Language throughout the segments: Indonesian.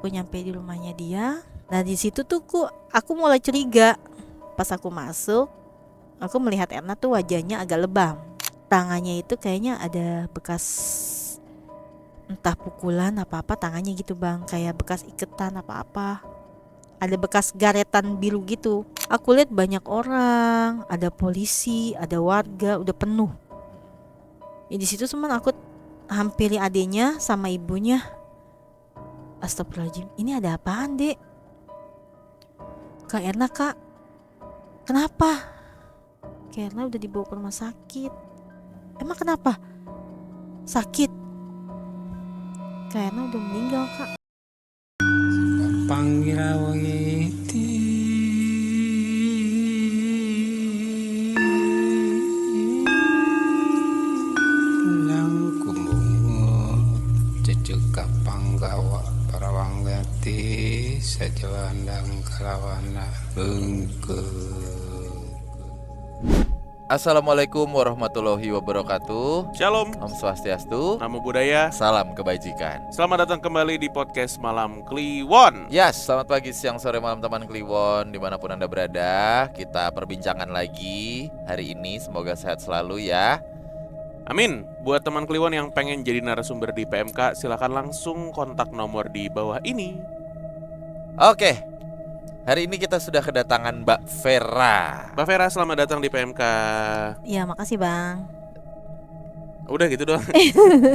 aku nyampe di rumahnya dia. Nah di situ tuh aku mulai curiga. Pas aku masuk, aku melihat Erna tuh wajahnya agak lebam. Tangannya itu kayaknya ada bekas entah pukulan apa-apa tangannya gitu bang. Kayak bekas iketan apa-apa. Ada bekas garetan biru gitu. Aku lihat banyak orang, ada polisi, ada warga, udah penuh. Ya di situ cuman aku hampiri adenya sama ibunya. Astagfirullahaladzim, ini ada apaan dek? Kak Erna kak, kenapa? Kak Erna udah dibawa ke rumah sakit. Emang kenapa? Sakit? Kak Erna udah meninggal kak. Pangira wangiti langkumungo ceceka panggawa para wanggati sajawandang kalawana bengke. Assalamualaikum warahmatullahi wabarakatuh. Shalom, Om Swastiastu. namo buddhaya. Salam kebajikan. Selamat datang kembali di podcast Malam Kliwon. Yes, selamat pagi, siang, sore, malam teman Kliwon dimanapun Anda berada. Kita perbincangan lagi hari ini, semoga sehat selalu ya. Amin. Buat teman Kliwon yang pengen jadi narasumber di PMK, silakan langsung kontak nomor di bawah ini. Oke, hari ini kita sudah kedatangan Mbak Vera. Mbak Vera, selamat datang di PMK. Ya makasih bang. Udah gitu doang.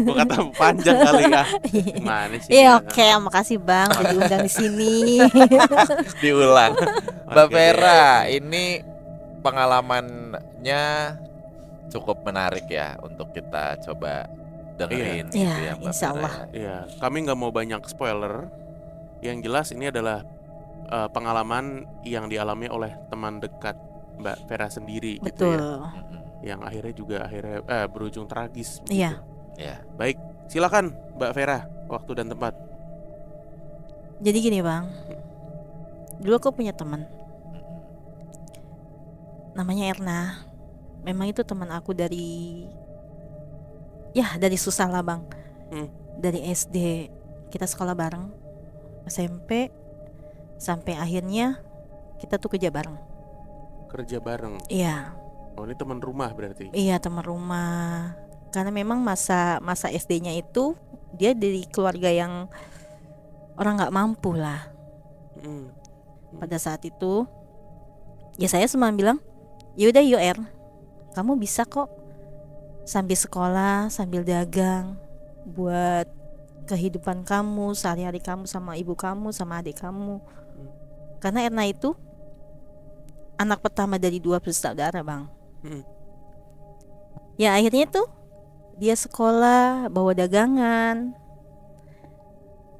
Gua kata panjang kali ya. Gimana sih? Iya oke, makasih bang udah diundang di sini. Diulang. Mbak Oke. Vera, ini pengalamannya cukup menarik ya untuk kita coba dengerin gitu Iya, ya Mbak insya Vera Allah. ya. Iya, kami nggak mau banyak spoiler. Yang jelas ini adalah pengalaman yang dialami oleh teman dekat Mbak Vera sendiri gitu Betul. ya. Yang akhirnya juga berujung tragis. Iya. Ya. Baik, silakan Mbak Vera, waktu dan tempat. Jadi gini bang, dulu aku punya teman, namanya Erna. Memang itu teman aku dari susah lah bang. Dari SD kita sekolah bareng, SMP sampai akhirnya kita tuh kerja bareng. Kerja bareng. Iya. Oh, ini teman rumah berarti. Iya teman rumah. Karena memang masa SD-nya itu dia dari keluarga yang orang nggak mampu lah. Pada saat itu, ya saya cuma bilang, yaudah yuk Er, kamu bisa kok sambil sekolah, sambil dagang, buat kehidupan kamu, sehari-hari kamu sama ibu kamu, sama adik kamu. Karena Erna itu anak pertama dari 2 bersaudara bang. Ya akhirnya tuh dia sekolah, bawa dagangan,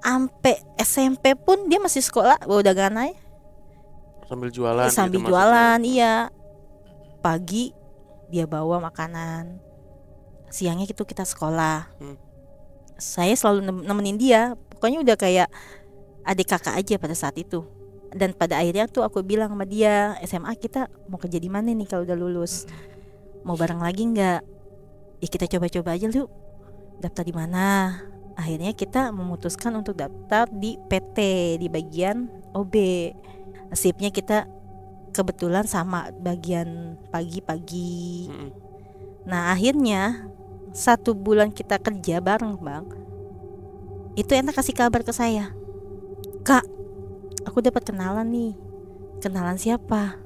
sampai SMP pun dia masih sekolah, bawa dagangan aja. Sambil jualan. Sambil gitu jualan, maksudnya. iya. Pagi dia bawa makanan, siangnya itu kita sekolah. Saya selalu nemenin dia. Pokoknya udah kayak adik kakak aja pada saat itu. Dan pada akhirnya tuh aku bilang sama dia, SMA kita mau kerja di mana nih kalau udah lulus? Mau bareng lagi nggak? Ya kita coba-coba aja yuk. Daftar di mana? Akhirnya kita memutuskan untuk daftar di PT di bagian OB. Nasibnya kita kebetulan sama bagian pagi-pagi. Nah akhirnya 1 bulan kita kerja bareng bang, itu enak kasih kabar ke saya, Kak, aku dapat kenalan nih. Kenalan siapa?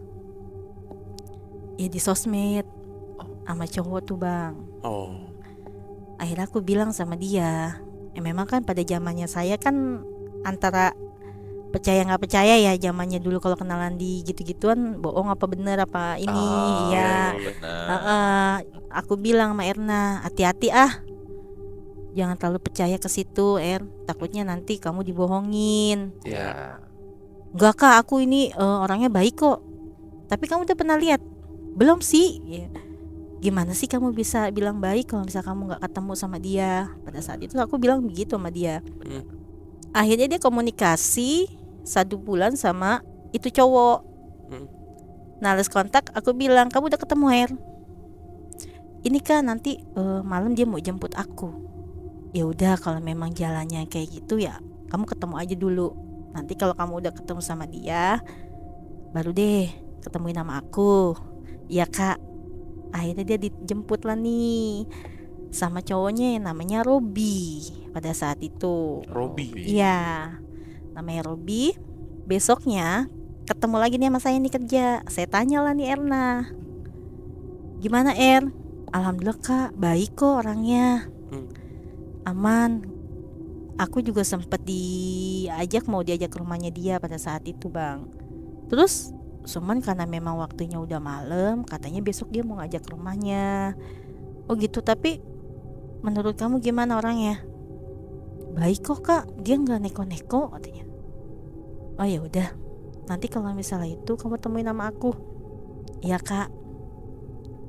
Ya di sosmed sama cowok tuh bang. Oh. Akhirnya aku bilang sama dia, memang kan pada zamannya saya kan antara percaya nggak percaya ya zamannya dulu, kalau kenalan di gitu-gituan bohong apa bener apa ini. Ya Benar. aku bilang sama Erna, hati-hati jangan terlalu percaya ke situ takutnya nanti kamu dibohongin. Ya. Enggak kak, aku ini orangnya baik kok. Tapi kamu udah pernah lihat? Belum sih ya. Gimana sih kamu bisa bilang baik kalau misal kamu gak ketemu sama dia? Pada saat itu aku bilang begitu sama dia. Akhirnya dia komunikasi 1 bulan sama itu cowok. Nah les kontak, aku bilang, kamu udah ketemu ini kan nanti malam dia mau jemput aku. Ya udah kalau memang jalannya kayak gitu ya kamu ketemu aja dulu. Nanti kalau kamu udah ketemu sama dia, baru deh ketemuin sama aku. Iya kak. Akhirnya dia dijemput lah nih sama cowoknya yang namanya Robi pada saat itu. Robi. Iya, namanya Robi. Besoknya ketemu lagi nih sama saya nih kerja. Saya tanya lah nih Erna, gimana Er? Alhamdulillah kak, baik kok orangnya, aman. Aku juga sempet mau diajak ke rumahnya dia pada saat itu bang. Terus cuman karena memang waktunya udah malam, katanya besok dia mau ngajak ke rumahnya. Oh gitu, tapi menurut kamu gimana orangnya? Baik kok kak, dia nggak neko-neko katanya. Oh ya udah, nanti kalau misalnya itu kamu temuin nama aku. Iya kak.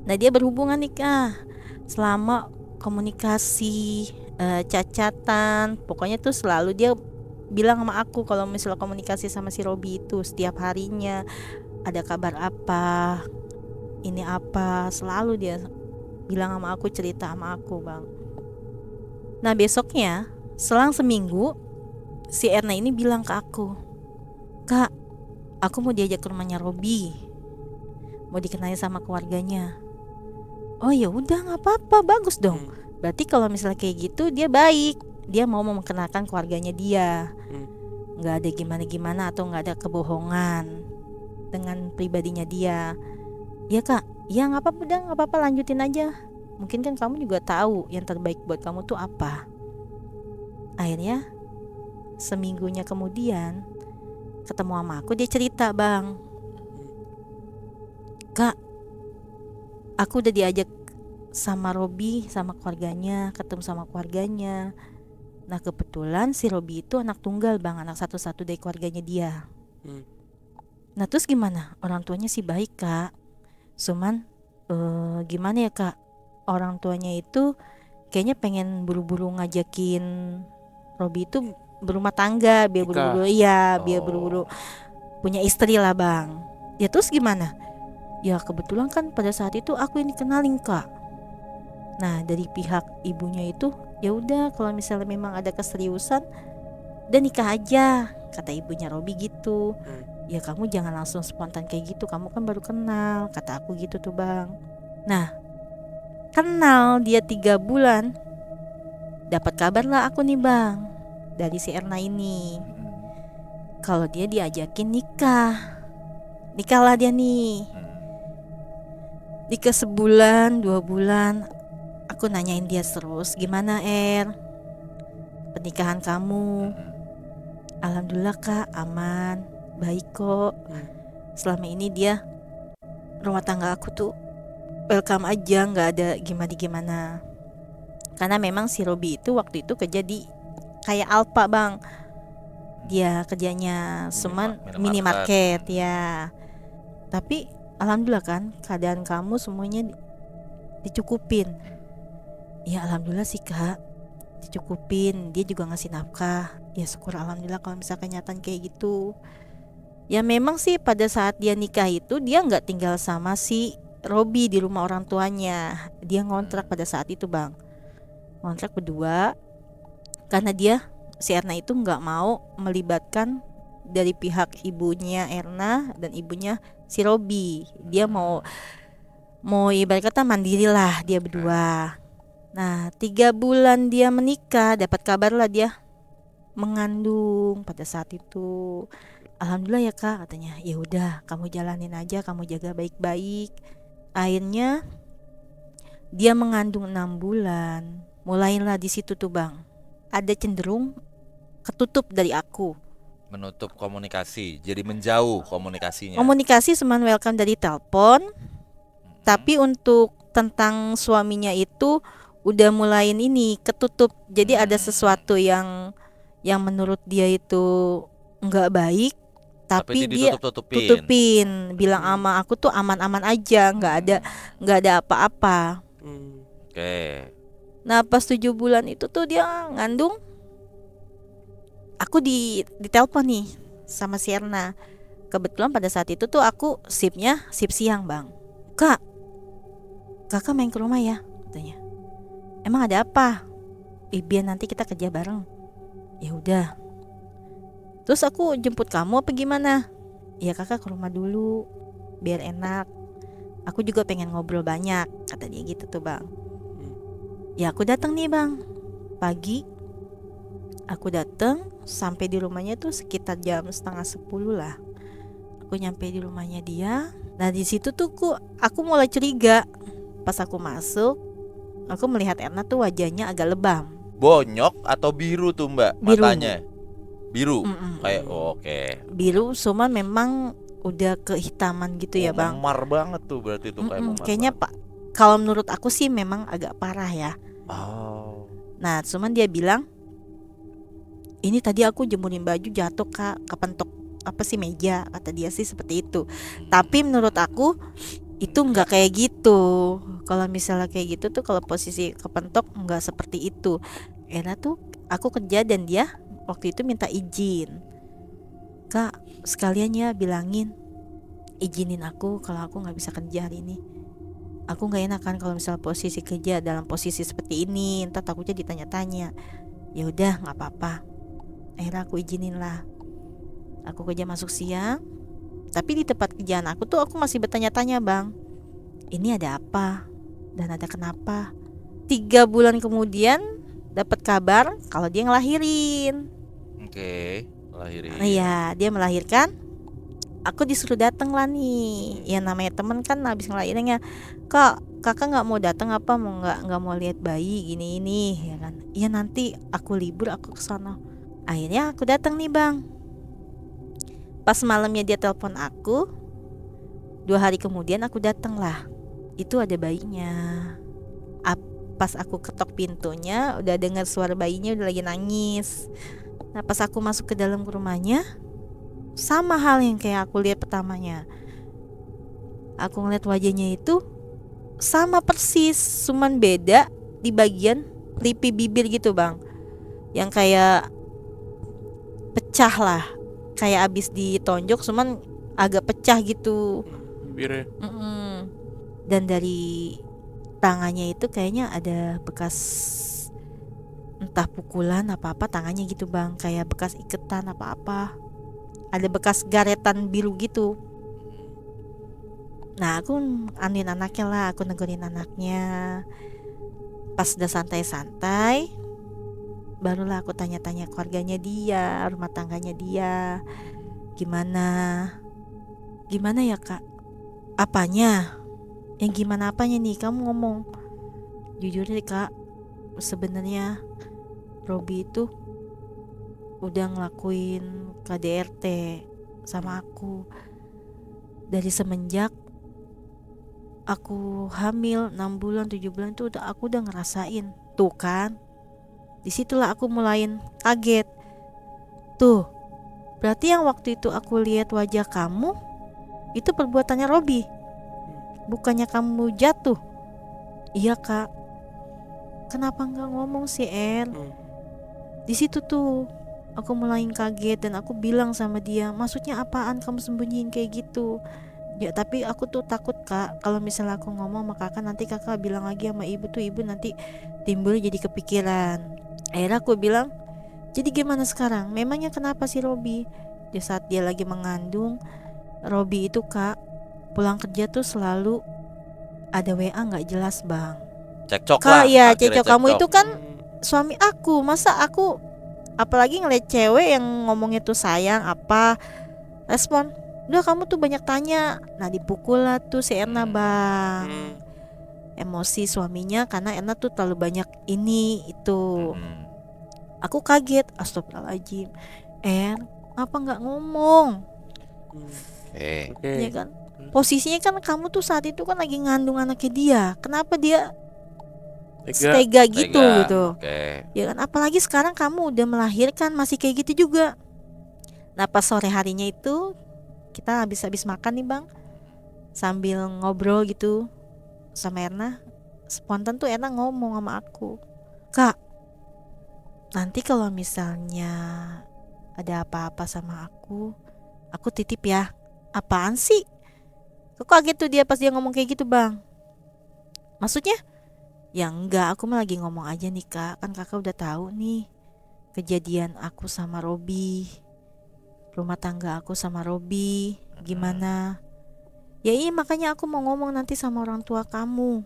Nah dia berhubungan nih kak, selama komunikasi, cacatan, pokoknya tuh selalu dia bilang sama aku kalau misalnya komunikasi sama si Robi itu setiap harinya ada kabar apa, ini apa, selalu dia bilang sama aku, cerita sama aku bang. Nah besoknya selang seminggu si Erna ini bilang ke aku, kak, aku mau diajak ke rumahnya Robi, mau dikenalin sama keluarganya. Oh ya udah nggak apa-apa, bagus dong. Berarti kalau misalnya kayak gitu dia baik, dia mau memperkenalkan keluarganya dia, nggak ada gimana-gimana atau nggak ada kebohongan dengan pribadinya dia. Ya kak, ya nggak apa-apa, udah nggak apa-apa, lanjutin aja. Mungkin kan kamu juga tahu yang terbaik buat kamu tuh apa. Akhirnya seminggunya kemudian ketemu sama aku, dia cerita bang, kak, aku udah diajak sama Robi sama keluarganya, ketemu sama keluarganya. Nah kebetulan si Robi itu anak tunggal bang, anak satu-satu dari keluarganya dia. Nah terus gimana? Orang tuanya sih baik kak, cuman gimana ya kak, orang tuanya itu kayaknya pengen buru-buru ngajakin Robi itu berumah tangga, biar buru-buru, iya biar buru-buru punya istri lah bang. Ya terus gimana? Ya kebetulan kan pada saat itu aku yang dikenalin kak. Nah dari pihak ibunya itu, ya udah kalau misalnya memang ada keseriusan, dan nikah aja, kata ibunya Robi gitu. Ya kamu jangan langsung spontan kayak gitu, kamu kan baru kenal, kata aku gitu tuh bang. Nah kenal dia 3 bulan, dapat kabar lah aku nih bang dari si Erna ini, kalau dia diajakin nikah lah dia nih. Nikah sebulan 2 bulan, aku nanyain dia terus, gimana pernikahan kamu? Alhamdulillah kak, aman, baik kok. Selama ini dia, rumah tangga aku tuh welcome aja, nggak ada gimana-gimana. Karena memang si Robi itu waktu itu kerja di kayak Alpa bang, dia kerjanya cuman minimarket ya. Tapi alhamdulillah kan keadaan kamu semuanya dicukupin. Ya alhamdulillah sih kak, dicukupin. Dia juga ngasih nafkah. Ya syukur alhamdulillah kalau misalkan kenyataan kayak gitu. Ya memang sih pada saat dia nikah itu dia nggak tinggal sama si Robi di rumah orang tuanya. Dia ngontrak pada saat itu bang, ngontrak berdua. Karena dia, si Erna itu nggak mau melibatkan dari pihak ibunya Erna dan ibunya si Robi. Dia mau ibarat kata mandiri lah dia berdua. Nah 3 bulan dia menikah, dapat kabar lah dia mengandung pada saat itu. Alhamdulillah ya kak, katanya. Ya udah kamu jalanin aja, kamu jaga baik-baik. Akhirnya dia mengandung 6 bulan. Mulailah di situ tuh bang, ada cenderung ketutup dari aku. Menutup komunikasi, jadi menjauh komunikasinya. Komunikasi cuman welcome dari telepon. Tapi untuk tentang suaminya itu udah mulai ini ketutup. Jadi ada sesuatu yang menurut dia itu nggak baik, tapi dia tutupin, bilang ama aku tuh aman-aman aja, nggak ada apa-apa. Oke. Nah pas 7 bulan itu tuh dia ngandung, aku di telepon nih sama si Erna. Kebetulan pada saat itu tuh aku sip siang bang. Kak, kakak main ke rumah ya, katanya. Emang ada apa? Biar nanti kita kerja bareng. Ya udah. Terus aku jemput kamu apa gimana? Ya kakak ke rumah dulu biar enak. Aku juga pengen ngobrol banyak, kata dia gitu tuh bang. Ya aku datang nih bang, pagi. Aku datang sampai di rumahnya tuh sekitar jam 9:30 lah. Aku nyampe di rumahnya dia. Nah di situ tuh aku mulai curiga. Pas aku masuk, aku melihat Erna tuh wajahnya agak lebam. Bonyok atau biru tuh mbak Biru. matanya? Biru. Mm-mm. Kayak oke. Biru, cuma memang udah kehitaman gitu ya bang. Memar banget tuh berarti tuh kayak memar Kayaknya banget. pak, kalau menurut aku sih memang agak parah ya. Oh. Nah cuman dia bilang, ini tadi aku jemurin baju jatuh kak, kepentok apa sih meja, kata dia sih seperti itu. Tapi menurut aku itu nggak kayak gitu. Kalau misalnya kayak gitu tuh, kalau posisi kepentok nggak seperti itu. Era tuh aku kerja dan dia waktu itu minta izin, kak sekalian ya bilangin izinin aku kalau aku nggak bisa kerja hari ini. Aku nggak enak kan kalau misalnya posisi kerja dalam posisi seperti ini, entar takutnya ditanya-tanya. Ya udah nggak apa-apa. Akhirnya aku izinin lah. Aku kerja masuk siang, tapi di tempat kerjaan aku tuh aku masih bertanya-tanya bang, ini ada apa dan ada kenapa. 3 bulan kemudian dapat kabar kalau dia ngelahirin. Oke, lahirin. Iya, dia melahirkan. Aku disuruh datang lah nih. Ya namanya temen kan habis ngelahirinnya, kak kakak nggak mau datang apa, mau nggak mau lihat bayi ini ya kan. Iya nanti aku libur aku kesana. Akhirnya aku datang nih bang. Pas malamnya dia telepon aku, 2 hari kemudian aku datang lah. Itu ada bayinya. Pas aku ketok pintunya, udah dengar suara bayinya udah lagi nangis. Nah pas aku masuk ke dalam rumahnya, sama hal yang kayak aku lihat pertamanya. Aku ngeliat wajahnya itu sama persis, cuman beda di bagian pipi bibir gitu bang, yang kayak pecah lah, kayak abis ditonjok cuman agak pecah gitu. Bibirnya. Dan dari tangannya itu kayaknya ada bekas entah pukulan apa-apa tangannya gitu bang, kayak bekas iketan apa-apa, ada bekas garetan biru gitu. Nah aku anin anaknya lah, aku negurin anaknya. Pas udah santai-santai, barulah aku tanya-tanya keluarganya dia, rumah tangganya dia, gimana ya kak, apanya, yang gimana apanya nih, kamu ngomong jujur deh kak. Sebenarnya Robi itu udah ngelakuin KDRT sama aku dari semenjak aku hamil 6 bulan 7 bulan tuh aku udah ngerasain tuh kan. Disitulah aku mulain kaget. Tuh berarti yang waktu itu aku lihat wajah kamu itu perbuatannya Robi, bukannya kamu jatuh. Iya kak. Kenapa nggak ngomong sih Di situ tuh aku mulai kaget dan aku bilang sama dia, maksudnya apaan kamu sembunyiin kayak gitu? Ya tapi aku tuh takut kak, kalau misalnya aku ngomong sama kakak nanti kakak bilang lagi sama ibu tuh, ibu nanti timbul jadi kepikiran. Akhirnya aku bilang, jadi gimana sekarang? Memangnya kenapa sih Robi? Di saat dia lagi mengandung, Robi itu kak pulang kerja tuh selalu ada WA nggak jelas bang. Cekcok kak, lah. ya Akhirnya cecok kamu itu kan Hmm. suami aku, masa aku apalagi ngeliat cewek yang ngomongnya tuh sayang apa, respon udah kamu tuh banyak tanya. Nah dipukul lah tuh si Erna bang, emosi suaminya karena Erna tuh terlalu banyak ini itu. Aku kaget, astagfirullahaladzim, apa nggak ngomong? Oke. Ya kan posisinya kan kamu tuh saat itu kan lagi ngandung anaknya dia, kenapa dia tega gitu gitu. Ya kan apalagi sekarang kamu udah melahirkan masih kayak gitu juga. Nah pas sore harinya itu kita habis makan nih bang, sambil ngobrol gitu sama Erna, spontan tuh Erna ngomong sama aku, kak nanti kalau misalnya ada apa-apa sama aku titip ya. Apaan sih? Kok kaget tuh dia pas dia ngomong kayak gitu bang. Maksudnya? Ya enggak, aku mah lagi ngomong aja nih kak, kan kakak udah tahu nih kejadian aku sama Robi. rumah tangga aku sama Robi gimana. Ya iya makanya aku mau ngomong nanti sama orang tua kamu,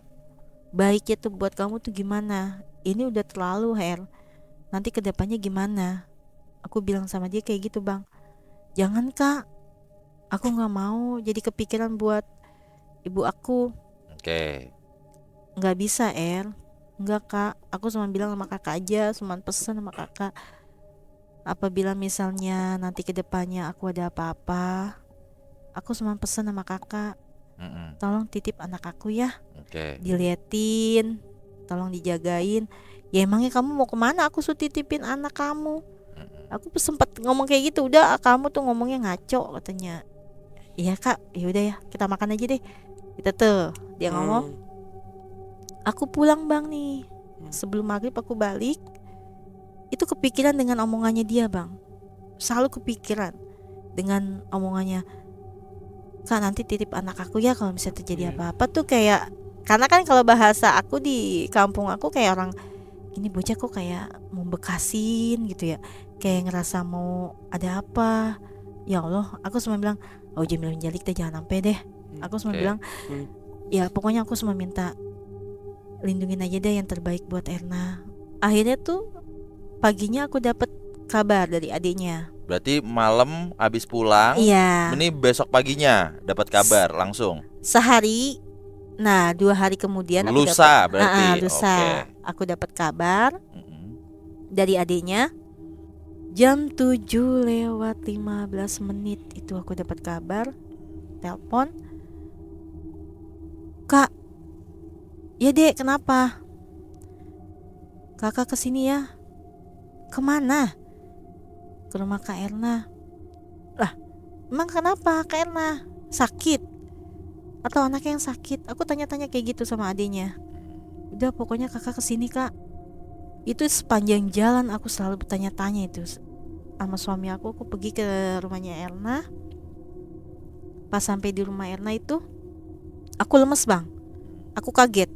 baiknya tuh buat kamu tuh gimana. Ini udah terlalu Her, nanti kedepannya gimana. Aku bilang sama dia kayak gitu bang. Jangan kak, aku gak mau jadi kepikiran buat ibu aku. Oke. Gak bisa enggak kak, aku cuma bilang sama kakak aja, cuma pesan sama kakak, apabila misalnya nanti kedepannya aku ada apa-apa, aku cuma pesan sama kakak, tolong titip anak aku ya. Oke. Diliatin, tolong dijagain. Ya emangnya kamu mau kemana aku suruh titipin anak kamu. Aku sempat ngomong kayak gitu. Udah kamu tuh ngomongnya ngaco katanya. Iya kak, ya udah ya kita makan aja deh. Kita tuh dia ngomong. Aku pulang bang nih, sebelum maghrib aku balik. Itu kepikiran dengan omongannya dia bang. Selalu kepikiran dengan omongannya, kak nanti titip anak aku ya kalau misalnya terjadi apa-apa tuh kayak. Karena kan kalau bahasa aku di kampung aku kayak orang ini bocah kok kayak mau bekasin gitu ya, kayak ngerasa mau ada apa. Ya Allah, aku cuma bilang oh Jamil menjalik deh, jangan sampai deh. Aku cuma bilang ya pokoknya aku cuma minta lindungin aja deh yang terbaik buat Erna. Akhirnya tuh paginya aku dapat kabar dari adiknya. Berarti malam abis pulang. Iya. Ini besok paginya dapat kabar langsung. Sehari. Nah 2 hari kemudian aku lusa berarti. lusa. Oke. Aku dapat kabar dari adiknya. Jam 7:15 itu aku dapat kabar. Telepon. Kak, ya dek kenapa? Kakak kesini ya. Kemana? Ke rumah Kak Erna. Lah, emang kenapa Kak Erna? Sakit? Atau anaknya yang sakit? Aku tanya-tanya kayak gitu sama adiknya. Udah pokoknya kakak kesini kak. Itu sepanjang jalan aku selalu bertanya-tanya itu sama suami aku pergi ke rumahnya Erna. Pas sampai di rumah Erna itu aku lemes bang. Aku kaget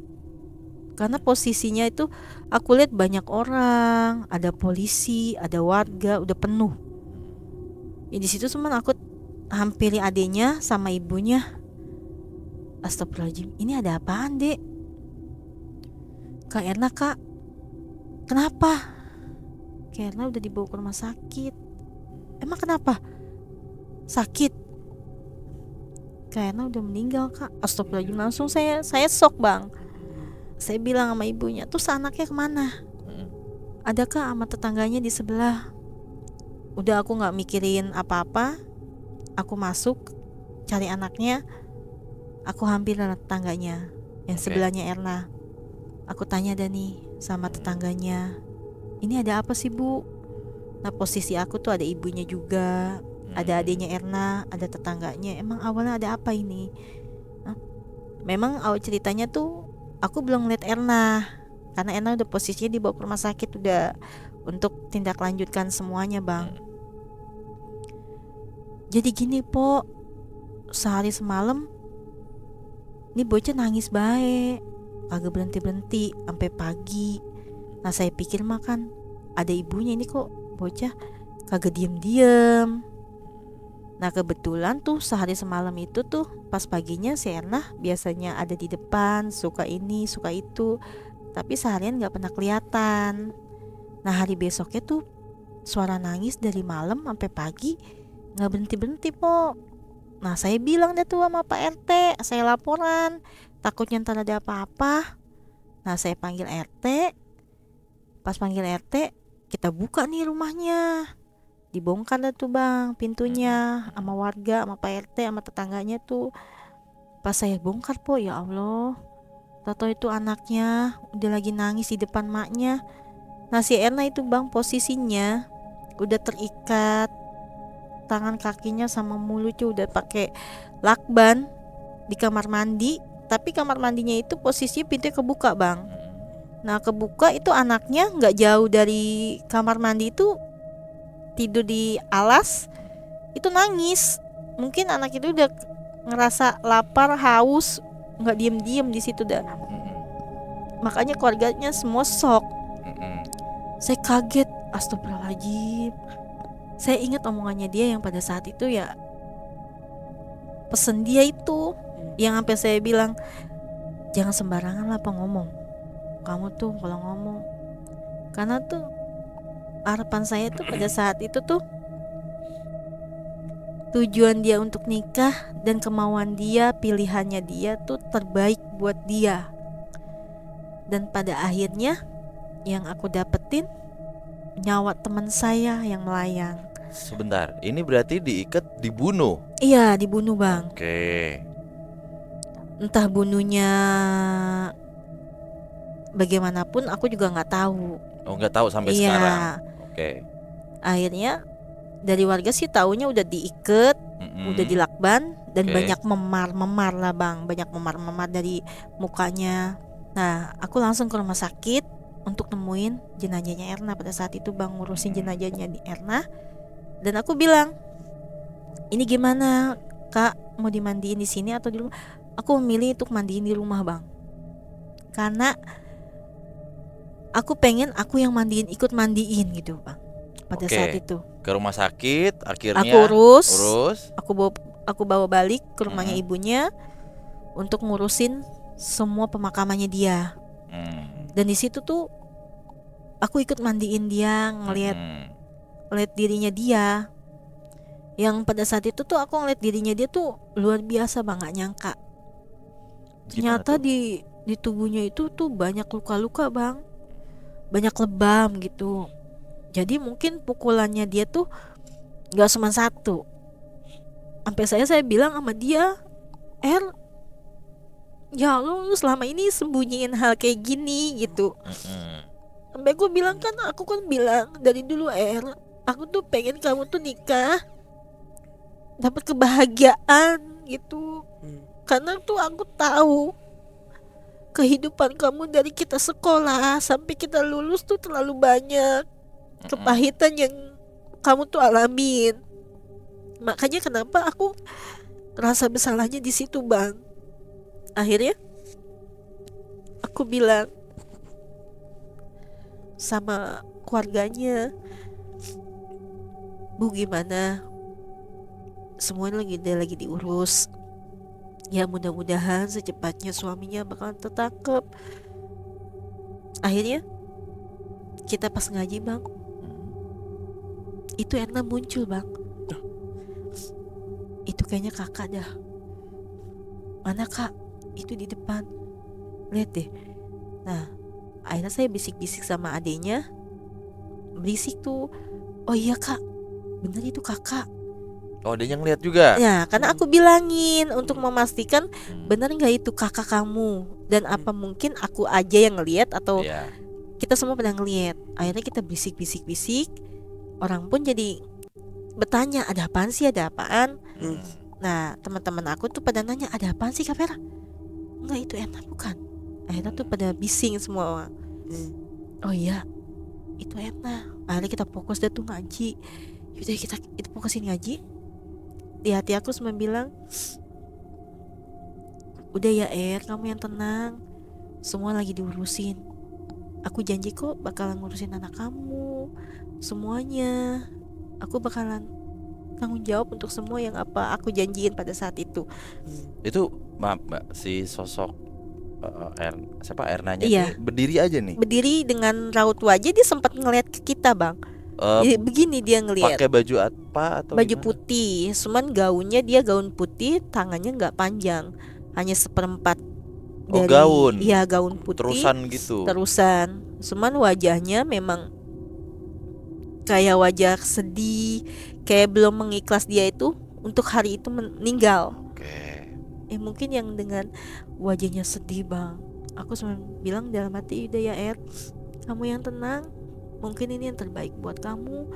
karena posisinya itu aku lihat banyak orang, ada polisi, ada warga, udah penuh. Ya di situ cuman aku hampiri adiknya sama ibunya. Astagfirullahaladzim, ini ada apaan dek? Kak Erna kak, kenapa? Kak Erna udah dibawa ke rumah sakit. Emang kenapa? Sakit? Kak Erna udah meninggal kak. Astagfirullahaladzim, langsung saya shock bang. Saya bilang sama ibunya, terus anaknya kemana? Adakah sama tetangganya di sebelah? Udah aku gak mikirin apa-apa. Aku masuk cari anaknya. Aku hampir tetangganya yang sebelahnya Erna. Aku tanya nih sama tetangganya, ini ada apa sih bu? Nah posisi aku tuh ada ibunya juga, ada adiknya Erna, ada tetangganya. Emang awalnya ada apa ini? Memang awal ceritanya tuh aku belum ngeliat Erna, karena Erna udah posisinya dibawa ke rumah sakit udah untuk tindak lanjutkan semuanya bang. Jadi gini po, sehari semalam ini bocah nangis baik, kagak berhenti sampai pagi. Nah saya pikir makan ada ibunya ini kok bocah kagak diem. Nah kebetulan tuh sehari semalam itu tuh pas paginya si Erna biasanya ada di depan, suka ini suka itu, tapi seharian nggak pernah kelihatan. Nah hari besoknya tuh suara nangis dari malam sampai pagi nggak berhenti po. Nah saya bilang deh tuh sama Pak RT, saya laporan, takutnya ntar ada apa-apa. Nah saya panggil RT. Pas panggil RT, kita buka nih rumahnya. Dibongkar deh tuh bang pintunya sama warga, sama Pak RT, sama tetangganya tuh. Pas saya bongkar po, ya Allah, tato itu anaknya udah lagi nangis di depan maknya. Nah si Erna itu bang posisinya udah terikat, tangan kakinya sama mulutnya udah pakai lakban di kamar mandi, tapi kamar mandinya itu posisinya pintunya kebuka bang. Nah kebuka itu anaknya nggak jauh dari kamar mandi itu tidur di alas, itu nangis. Mungkin anak itu udah ngerasa lapar, haus, nggak diem di situ dah. Makanya keluarganya semua shock. Saya kaget, astagfirullahaladzim. Saya ingat omongannya dia yang pada saat itu ya, pesen dia itu yang sampai saya bilang, jangan sembarangan lah apa ngomong kamu tuh kalau ngomong. Karena tuh harapan saya tuh pada saat itu tuh tujuan dia untuk nikah dan kemauan dia, pilihannya dia tuh terbaik buat dia. Dan pada akhirnya yang aku dapetin nyawa teman saya yang melayang. Sebentar, ini berarti diikat, dibunuh? Iya, dibunuh bang. Oke. Entah bunuhnya bagaimanapun aku juga nggak tahu. Oh, nggak tahu sampai Iya. sekarang. Oke. Akhirnya dari warga sih taunya udah diikat, udah dilakban dan Oke. banyak memar lah bang, banyak memar dari mukanya. Nah, aku langsung ke rumah sakit untuk nemuin jenazahnya Erna pada saat itu bang, ngurusin jenazahnya di Erna. Dan aku bilang, ini gimana kak, mau dimandiin di sini atau di rumah? Aku memilih untuk mandiin di rumah bang, karena aku pengen aku yang mandiin, ikut mandiin gitu bang. Pada Oke. saat itu Ke rumah sakit, akhirnya aku urus. urus. Aku bawa balik ke rumahnya ibunya untuk ngurusin semua pemakamannya dia. Dan di situ tuh aku ikut mandiin dia, ngeliat dirinya dia. Yang pada saat itu tuh aku ngeliat dirinya dia tuh luar biasa bang, gak nyangka. Ternyata di tubuhnya itu tuh banyak luka-luka bang, banyak lebam gitu. Jadi mungkin pukulannya dia tuh gak cuma satu. Sampai saya bilang sama dia, ya lu selama ini sembunyiin hal kayak gini gitu. Sampai gue bilang kan, aku kan bilang dari dulu aku tuh pengen kamu tuh nikah, dapat kebahagiaan gitu. Karena tuh aku tahu kehidupan kamu dari kita sekolah sampai kita lulus tuh terlalu banyak kepahitan yang kamu tuh alamin. Makanya kenapa aku rasa bersalahnya di situ bang. Akhirnya aku bilang sama keluarganya, Bu gimana, semuanya lagi diurus. Ya mudah-mudahan secepatnya suaminya bakalan tertangkap. Akhirnya kita pas ngaji bang, itu Erna muncul bang. Itu kayaknya kakak dah. Mana kak? Itu di depan. Lihat deh. Nah, akhirnya saya bisik-bisik sama adenya. Berisik tuh. Oh iya kak, bener itu kakak. Oh, dia yang lihat juga. Ya, karena aku bilangin untuk memastikan benar nggak itu kakak kamu, dan apa mungkin aku aja yang ngelihat atau kita semua pernah ngelihat. Akhirnya kita bisik. Orang pun jadi bertanya, ada apaan sih, ada apaan? Nah, teman-teman aku tuh pada nanya, ada apaan sih Kak Vera? Enggak, itu Erna bukan. Akhirnya tuh pada bising semua. Oh iya, itu Erna. Akhirnya kita fokus deh tuh ngaji. Yaudah kita fokusin ngaji. Di hati aku cuma bilang, udah ya kamu yang tenang, semua lagi diurusin. Aku janji kok bakalan ngurusin anak kamu semuanya. Aku bakalan tanggung jawab untuk semua yang apa aku janjiin pada saat itu. Itu maaf mbak, si sosok siapa Ernanya Iya. ini berdiri aja nih. Berdiri dengan raut wajah, dia sempat ngeliat ke kita bang. Jadi begini dia ngeliat. Pakai baju apa atau baju gimana? putih, cuman gaunnya dia gaun putih, tangannya nggak panjang, hanya seperempat Oh, dari gaun. Iya, gaun putih. Terusan gitu. Terusan. Cuman wajahnya memang kayak wajah sedih, kayak belum mengikhlas dia itu untuk hari itu meninggal. Oke. Mungkin yang dengan wajahnya sedih bang. Aku cuma bilang dalam hati, udah ya kamu yang tenang. Mungkin ini yang terbaik buat kamu.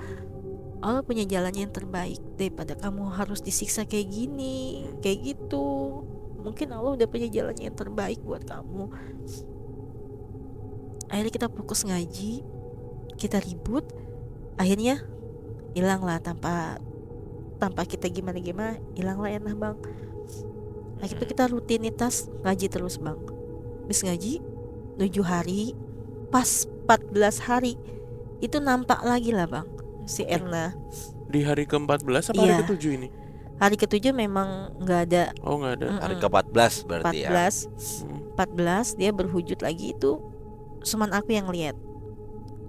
Allah punya jalannya yang terbaik daripada kamu harus disiksa kayak gini, kayak gitu. Mungkin Allah udah punya jalannya yang terbaik buat kamu. Akhirnya kita fokus ngaji, kita ribut. Akhirnya hilang lah tanpa kita gimana hilang lah Erna bang. Nah itu kita rutinitas ngaji terus bang. Habis ngaji 7 hari, pas 14 hari itu nampak lagi lah bang si Erna. Di hari ke-14 apa Iya. hari ke-7 ini? Hari ke-7 memang nggak ada. Oh, nggak ada. Hari ke-14 berarti ya. 14 Hmm. 14 dia berwujud lagi, itu cuman aku yang lihat.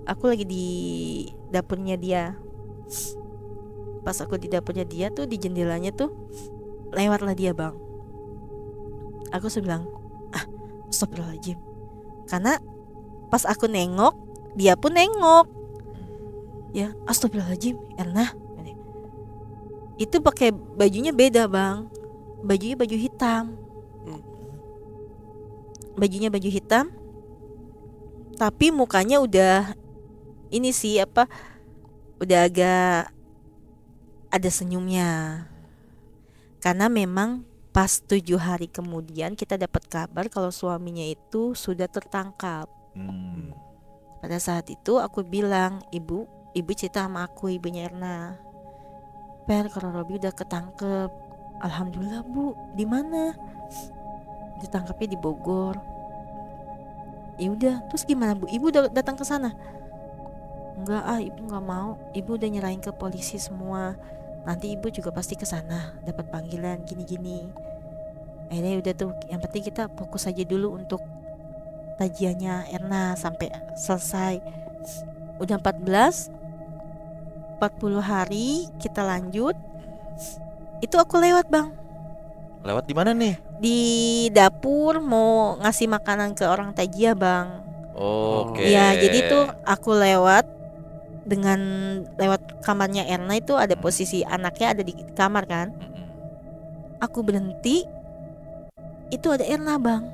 Aku lagi di dapurnya dia. Pas aku di dapurnya dia tuh, di jendelanya tuh lewatlah dia, Bang. Aku bilang, astagfirullahaladzim. Karena pas aku nengok, dia pun nengok. Ya, astagfirullahaladzim, Erna. Itu pakai bajunya beda, Bang. Bajunya baju hitam. Bajunya baju hitam. Tapi mukanya udah ini sih apa? Udah agak ada senyumnya. Karena memang pas 7 hari kemudian kita dapat kabar kalau suaminya itu sudah tertangkap. Pada saat itu aku bilang, ibu cerita sama aku, ibunya Erna, Per, kalau Robi udah ketangkep. Alhamdulillah, Bu. Di mana? Ditangkapnya di Bogor. Ya udah, terus gimana, Bu? Ibu udah datang ke sana? Enggak, ibu nggak mau. Ibu udah nyerahin ke polisi semua. Nanti ibu juga pasti ke sana dapat panggilan gini-gini. Akhirnya udah tuh, yang penting kita fokus aja dulu untuk tajiannya Erna sampai selesai. Udah 40 hari kita lanjut. Itu aku lewat, Bang. Lewat di mana nih? Di dapur mau ngasih makanan ke orang tajia, Bang. Oke. Ya, jadi tuh aku lewat kamarnya Erna, itu ada posisi anaknya ada di kamar kan. Aku berhenti, itu ada Erna, Bang.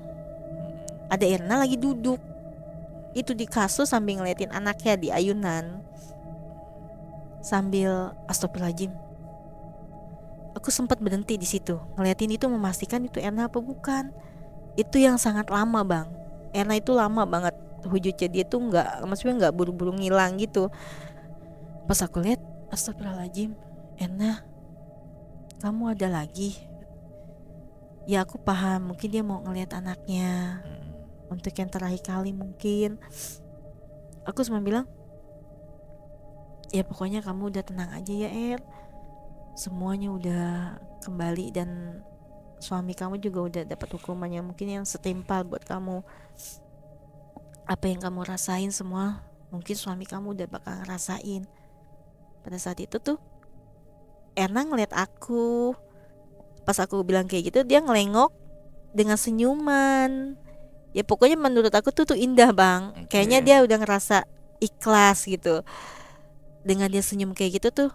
Ada Erna lagi duduk. Itu di kasur sambil ngeliatin anaknya di ayunan. Sambil astagfirullahaladzim. Aku sempat berhenti di situ, ngeliatin itu, memastikan itu Erna apa bukan. Itu yang sangat lama, Bang. Erna itu lama banget wujudnya, dia tuh maksudnya nggak buru-buru ngilang gitu. Pas aku lihat, astagfirullahaladzim, Erna, kamu ada lagi. Ya aku paham, mungkin dia mau ngeliat anaknya untuk yang terakhir kali mungkin. Aku cuma bilang, ya pokoknya kamu udah tenang aja ya, semuanya udah kembali dan suami kamu juga udah dapat hukuman yang mungkin yang setimpal buat kamu. Apa yang kamu rasain semua mungkin suami kamu udah bakal ngerasain. Pada saat itu tuh Erna ngeliat aku. Pas aku bilang kayak gitu, dia ngelengok dengan senyuman. Ya pokoknya menurut aku tuh indah, Bang. Kayaknya dia udah ngerasa ikhlas gitu. Dengan dia senyum kayak gitu tuh,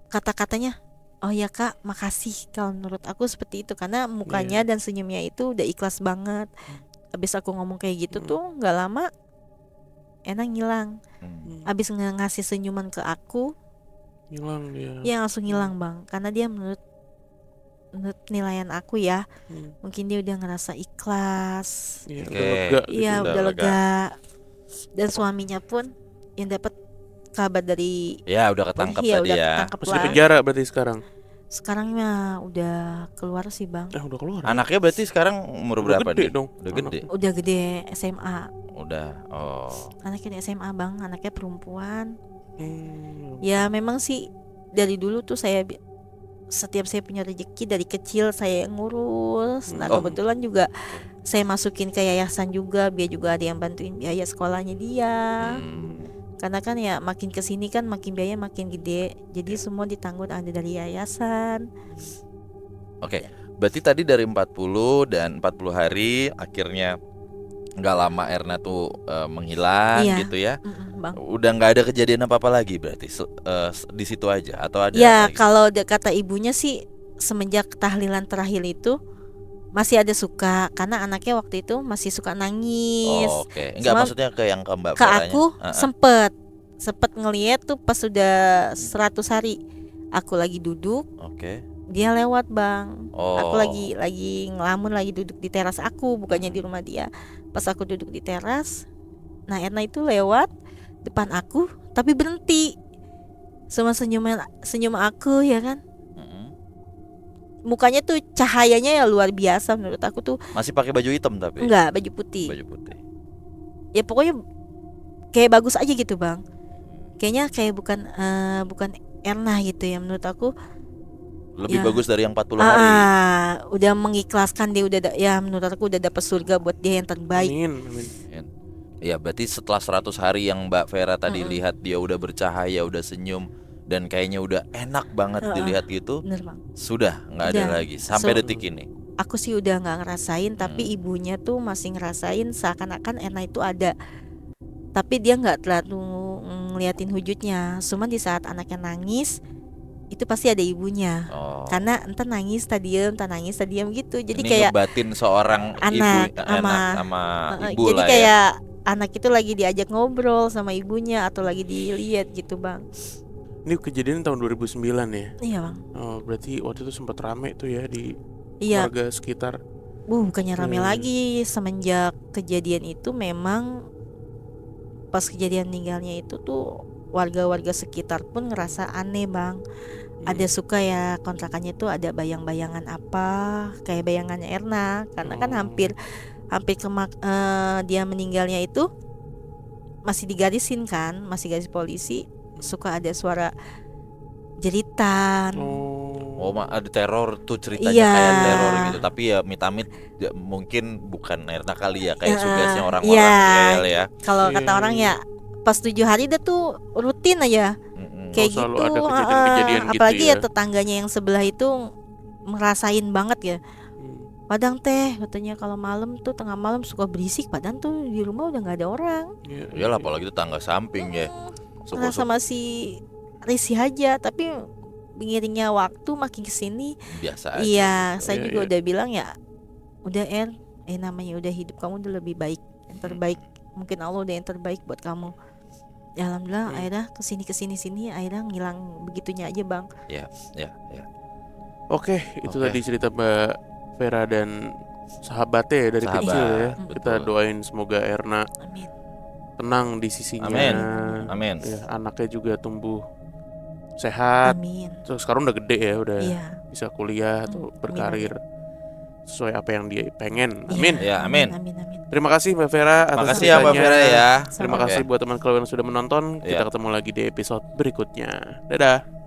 kata-katanya, oh ya Kak, makasih. Kalau menurut aku seperti itu, karena mukanya dan senyumnya itu udah ikhlas banget. Abis aku ngomong kayak gitu tuh, gak lama Erna ngilang. Abis ngasih senyuman ke aku, Hilang dia. ya langsung hilang, Bang. Karena dia menurut penilaian aku ya, mungkin dia udah ngerasa ikhlas. Iya, Oke. udah lega. Iya, Udah udah lega. lega. Dan suaminya pun yang dapat kabar dari Ya udah ketangkep iya, tadi udah ya. ketangkep Masih di lah. penjara berarti sekarang. Sekarang mah udah keluar sih, Bang. Udah keluar. Anaknya berarti sekarang umur Udah berapa gede nih? dong. Udah gede. Udah gede SMA. Udah. Oh. Anaknya di SMA, Bang. Anaknya perempuan. Hmm. Ya memang sih dari dulu tuh setiap saya punya rezeki dari kecil saya yang ngurus. Nah Oh. kebetulan juga saya masukin ke yayasan juga, biar juga ada yang bantuin biaya sekolahnya dia. Karena kan ya makin kesini kan makin biaya makin gede. Jadi semua ditanggung ada dari yayasan. Oke. Berarti tadi dari 40 dan 40 hari akhirnya nggak lama Erna tuh menghilang Iya. gitu ya. Bang. Udah nggak ada kejadian apa-apa lagi berarti di situ aja atau ada Ya lagi? kalau kata ibunya sih semenjak tahlilan terakhir itu masih ada suka, karena anaknya waktu itu masih suka nangis. Oh, oke. Enggak, Cuma maksudnya ke yang ke Mbak ke Veranya. aku sempet ngeliat tuh pas sudah 100 hari aku lagi duduk, Oke. dia lewat, Bang. Oh. Aku lagi ngelamun, lagi duduk di teras aku, bukannya di rumah dia. Pas aku duduk di teras, nah Erna itu lewat depan aku tapi berhenti sama senyum aku ya kan. Mukanya tuh cahayanya ya luar biasa menurut aku tuh. Masih pakai baju hitam tapi. Enggak, baju putih. Baju putih. Ya pokoknya kayak bagus aja gitu, Bang. Kayaknya kayak bukan Erna gitu ya, menurut aku Lebih ya, bagus dari yang 40 hari. udah mengikhlaskan dia udah ya menurut aku udah dapat surga buat dia yang terbaik. Amin, amin. Ya berarti setelah 100 hari yang Mbak Vera tadi Mm-mm. lihat dia udah bercahaya, udah senyum, dan kayaknya udah enak banget dilihat gitu, Bener bang. sudah nggak ada Udah. lagi sampai So- detik ini. Aku sih udah nggak ngerasain, tapi ibunya tuh masih ngerasain seakan-akan Erna itu ada. Tapi dia nggak terlalu ngeliatin wujudnya. Cuman di saat anaknya nangis, itu pasti ada ibunya. Oh. Karena entah nangis, entah diem gitu. Jadi Ini kayak ngebatin seorang anak ibu, sama anak sama ibu jadi lah ya. kayak anak itu lagi diajak ngobrol sama ibunya atau lagi dilihat gitu bang. Ini kejadian tahun 2009 ya. Iya bang. Oh, berarti waktu itu sempat rame tuh ya di Iya. warga sekitar. Bukannya rame lagi semenjak kejadian itu. Memang pas kejadian meninggalnya itu tuh warga-warga sekitar pun ngerasa aneh bang. Ada suka ya kontrakannya tuh ada bayang-bayangan apa kayak bayangannya Erna. Karena kan hampir dia meninggalnya itu masih digarisin kan, masih garis polisi. Suka ada suara jeritan. Oh, ada teror tuh ceritanya Iya. kayak teror gitu. Tapi ya amit-amit ya, mungkin bukan Erna kali ya, kayak tugasnya orang-orang Iya. GL ya. Kalau kata orang ya pas 7 hari dia tuh rutin aja kayak selalu gitu. ada kejadian-kejadian gitu Apalagi ya. ya tetangganya yang sebelah itu ngerasain banget ya. Padang teh katanya kalau malam tuh tengah malam suka berisik, padahal tuh di rumah udah nggak ada orang. Iyalah, apalagi tetangga samping ya. Ngerasa masih risih aja, tapi mengiringnya waktu makin kesini. Biasa aja. Iya, gitu. saya Iya, juga iya. udah bilang ya, udah namanya udah hidup kamu udah lebih baik, yang terbaik. Mungkin Allah udah yang terbaik buat kamu. Ya alhamdulillah, akhirnya kesini akhirnya ngilang begitunya aja bang. Ya. Oke, itu Oke. tadi cerita Mbak Vera dan sahabatnya ya dari Sahabat, kecil ya. Kita betul. doain semoga Erna Amin. tenang di sisinya. Amin. Ya, anaknya juga tumbuh sehat. Amin. Terus sekarang udah gede ya, udah Iya. bisa kuliah atau Amin, berkarir sesuai apa yang dia pengen. Iya, Amin. Ya, amin. Amin. Terima kasih Mbak Vera atas Makasih ya Mbak ceritanya. Vera ya. Terima Oke. kasih buat teman-teman yang sudah menonton. Kita Iya. ketemu lagi di episode berikutnya. Dadah.